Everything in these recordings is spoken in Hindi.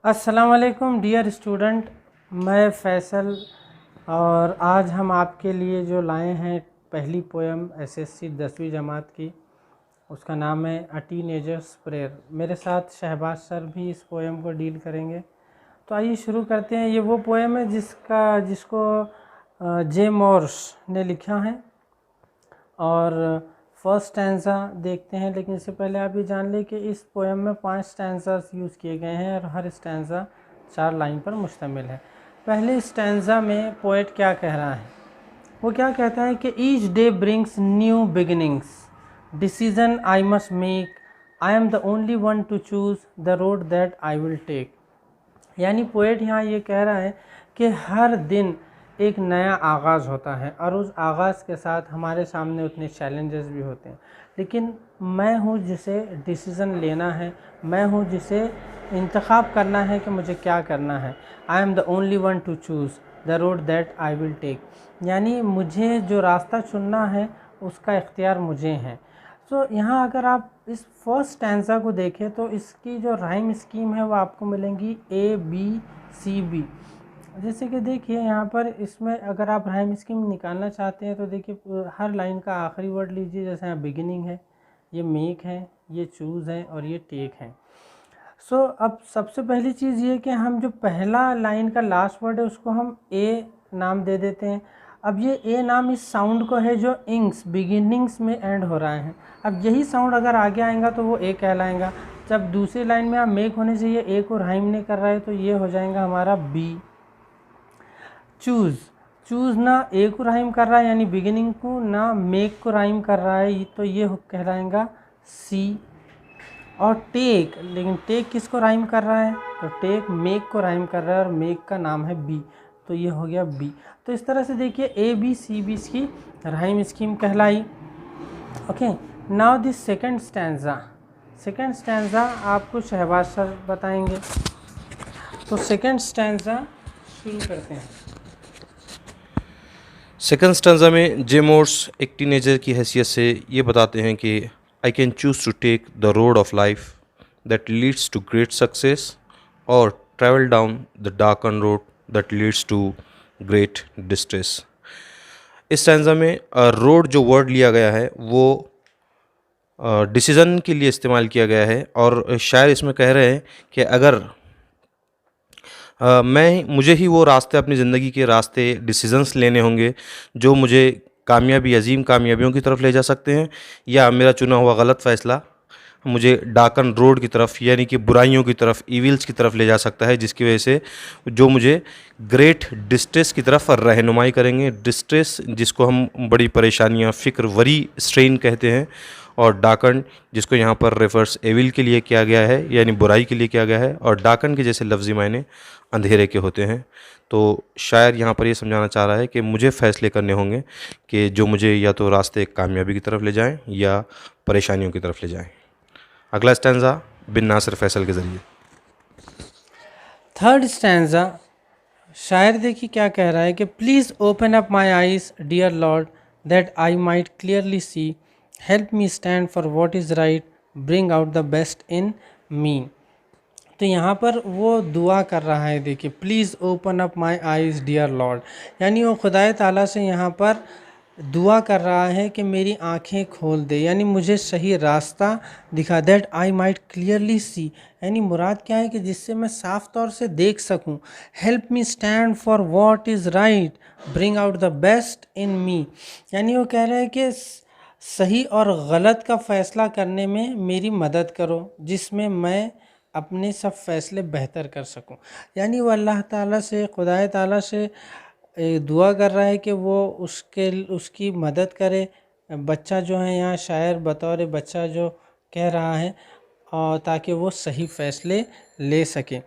अस्सलाम वालेकुम डियर स्टूडेंट, मैं फैसल और आज हम आपके लिए जो लाए हैं पहली पोएम एसएससी 10वीं जमात की। उसका नाम है अ टीनेजर्स प्रेयर। मेरे साथ शहबाज सर भी इस पोएम को डील करेंगे। तो आइए शुरू करते हैं। ये वो पोएम है जिसको जे मॉर्स ने लिखा है और फर्स्ट स्टैंज़ा देखते हैं। लेकिन इससे पहले आप ये जान लें कि इस पोएम में 5 स्टैंज़ास यूज़ किए गए हैं और हर स्टैंज़ा 4 लाइन पर मुश्तमिल है। पहले स्टैंज़ा में पोएट क्या कह रहा है? वो क्या कहता है कि each day brings new beginnings, decision I must make, I am the only one to choose the road that I will take. यानी पोएट यहाँ ये कह रहा है कि हर दिन एक नया आगाज़ होता है और उस आगाज़ के साथ हमारे सामने उतने चैलेंजेस भी होते हैं, लेकिन मैं हूँ जिसे डिसीज़न लेना है, मैं हूँ जिसे इंतखाब करना है कि मुझे क्या करना है। I am the only one to choose the road that I will take. यानी मुझे जो रास्ता चुनना है उसका इख्तियार मुझे है। सो यहाँ अगर आप इस फर्स्ट स्टैंज़ा को देखें तो इसकी जो राइम स्कीम है वो आपको मिलेंगी ABCB। जैसे कि देखिए यहाँ पर इसमें अगर आप राइम स्कीम निकालना चाहते हैं तो देखिए हर लाइन का आखिरी वर्ड लीजिए। जैसे यहाँ बिगिनिंग है, ये मेक है, ये चूज़ है और ये टेक है। सो अब सबसे पहली चीज़ ये कि हम जो पहला लाइन का लास्ट वर्ड है उसको हम ए नाम दे देते हैं। अब ये ए नाम इस साउंड को है जो इंग्स बिगिनिंग्स में एंड हो रहा है। अब यही साउंड अगर आगे आएगा तो वो ए कहलाएगा। जब दूसरी लाइन में आप मेक होने से ये ए को राइम नहीं कर रहा है तो ये हो जाएगा हमारा बी। चूज़ ना ए को राइम कर रहा है यानी बिगिनिंग को, ना मेक को राइम कर रहा है तो ये कहलाएगा सी। और टेक, लेकिन टेक किसको राइम कर रहा है? तो टेक मेक को राइम कर रहा है और मेक का नाम है बी, तो ये हो गया बी। तो इस तरह से देखिए ABCB की राइम स्कीम कहलाई। ओके, नाउ दिस सेकंड स्टैंज़ा आपको शहबाज सर बताएंगे। तो सेकंड स्टैंज़ा शुरू करते हैं। सेकंड स्टैंज़ा में जे मॉर्स एक टीनेजर की हैसियत से ये बताते हैं कि I can choose to take the road of life that leads to great success और travel down the darkened road that leads to great distress. इस स्टैंज़ा में रोड जो वर्ड लिया गया है वो डिसीज़न के लिए इस्तेमाल किया गया है और शायर इसमें कह रहे हैं कि अगर मुझे ही वो रास्ते, अपनी ज़िंदगी के रास्ते, डिसीजंस लेने होंगे जो मुझे अजीम कामयाबियों की तरफ ले जा सकते हैं, या मेरा चुना हुआ गलत फ़ैसला मुझे डार्कन रोड की तरफ यानी कि बुराइयों की तरफ, इविल्स की तरफ ले जा सकता है, जिसकी वजह से जो मुझे ग्रेट डिस्ट्रेस की तरफ रहनुमाई करेंगे। डिस्ट्रेस जिसको हम बड़ी परेशानियाँ, फ़िक्र, वरी, स्ट्रेन कहते हैं, और डाकन जिसको यहाँ पर रेफर्स एविल के लिए किया गया है यानी बुराई के लिए किया गया है, और डाकन के जैसे लफ्ज़ी मायने अंधेरे के होते हैं। तो शायर यहाँ पर ये समझाना चाह रहा है कि मुझे फ़ैसले करने होंगे कि जो मुझे या तो रास्ते कामयाबी की तरफ ले जाएं या परेशानियों की तरफ ले जाएं। अगला स्टैंज़ा बिन नासिर फैसल के ज़रिए। थर्ड स्टैंज़ा शायर देखिए क्या कह रहा है कि please open up my eyes dear Lord that I might clearly see, help me stand for what is right, bring out the best in me. तो यहाँ पर वो दुआ कर रहा है, देखिए please open up my eyes dear Lord, यानी वो खुदाए ताला से यहाँ पर दुआ कर रहा है कि मेरी आंखें खोल दे, यानी मुझे सही रास्ता दिखा। दैट आई माइट क्लियरली सी, यानी मुराद क्या है कि जिससे मैं साफ़ तौर से देख सकूं। Help me stand for what is right, bring out the best in me, यानी वो कह रहे हैं कि सही और गलत का फ़ैसला करने में मेरी मदद करो, जिसमें मैं अपने सब फ़ैसले बेहतर कर सकूं। यानी वो अल्लाह ताला से, खुदाए ताला से दुआ कर रहा है कि वो उसकी मदद करे। बच्चा जो है यहाँ शायर बतौर बच्चा जो कह रहा है, और ताकि वो सही फ़ैसले ले सके।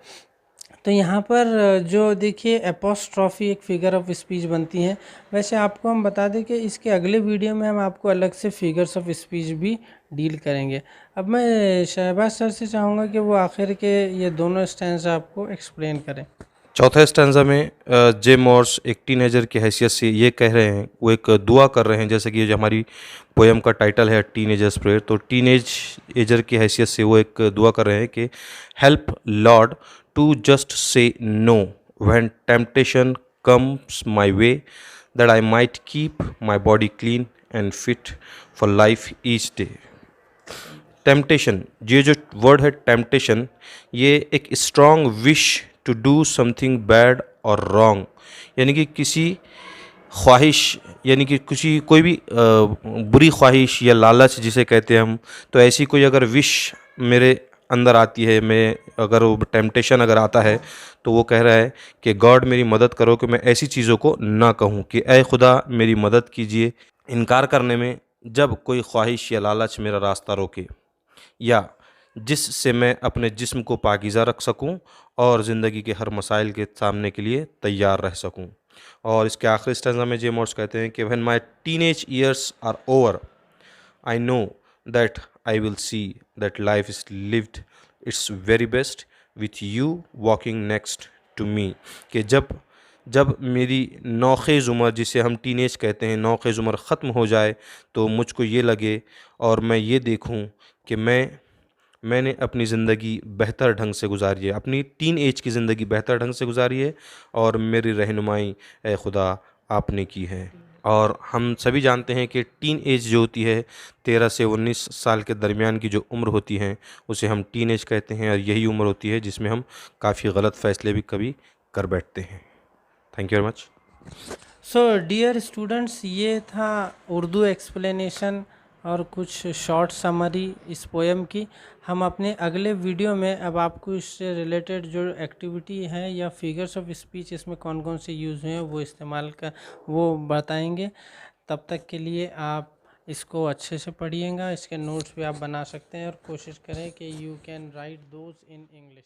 तो यहाँ पर जो देखिए एपोस्ट्रॉफी एक फ़िगर ऑफ स्पीच बनती है। वैसे आपको हम बता दें कि इसके अगले वीडियो में हम आपको अलग से फ़िगर्स ऑफ स्पीच भी डील करेंगे। अब मैं शहबाज सर से चाहूँगा कि वो आखिर के ये दोनों स्टैंड्स आपको एक्सप्लेन करें। चौथे स्टैंज़ा में जे मॉर्स एक टीनेजर की हैसियत से ये कह रहे हैं, वो एक दुआ कर रहे हैं, जैसे कि ये जो हमारी पोएम का टाइटल है टीनेजर्स प्रेयर, तो टीनेज एजर की हैसियत से वो एक दुआ कर रहे हैं कि help lord to just say no when temptation comes my way, that I might keep my body clean and fit for life each day. Temptation, ये जो वर्ड है टेम्पटेशन, ये एक strong wish to do something bad और रॉन्ग, यानी कि किसी ख्वाहिश, यानी कि किसी कोई भी बुरी ख्वाहिश या लालच जिसे कहते हैं हम, तो ऐसी कोई अगर विश मेरे अंदर आती है, मैं अगर वो टेम्पटेशन अगर आता है, तो वो कह रहा है कि गॉड मेरी मदद करो कि मैं ऐसी चीज़ों को ना कहूँ, कि ऐ खुदा मेरी मदद कीजिए इनकार करने में जब कोई ख्वाहिश या लालच मेरा रास्ता रोके, या जिससे मैं अपने जिस्म को पाकीज़ा रख सकूं और ज़िंदगी के हर मसाइल के सामने के लिए तैयार रह सकूं। और इसके आखिरी स्टैंज़ा में जे मॉर्स कहते हैं कि when my teenage years are over, I know that I will see that life is lived its very best with you walking next to me, कि जब जब मेरी नौखेज़ उम्र, जिसे हम टीनेज कहते हैं, नौखेज़ उम्र ख़त्म हो जाए, तो मुझको ये लगे और मैं ये देखूं कि मैंने अपनी ज़िंदगी बेहतर ढंग से गुजारी है, अपनी टीन एज की ज़िंदगी बेहतर ढंग से गुजारी है, और मेरी रहनुमाई ए खुदा आपने की है। और हम सभी जानते हैं कि टीन एज जो होती है 13 से 19 साल के दरमियान की जो उम्र होती है, उसे हम टीन एज कहते हैं, और यही उम्र होती है जिसमें हम काफ़ी गलत फ़ैसले भी कभी कर बैठते हैं। Thank you very much. So dear students, ये था उर्दू एक्सप्लेनेशन और कुछ शॉर्ट समरी इस पोएम की। हम अपने अगले वीडियो में अब आपको इससे रिलेटेड जो एक्टिविटी है या फिगर्स ऑफ स्पीच इसमें कौन कौन से यूज़ हुए हैं वो बताएंगे। तब तक के लिए आप इसको अच्छे से पढ़िएगा, इसके नोट्स भी आप बना सकते हैं और कोशिश करें कि you can write those in English.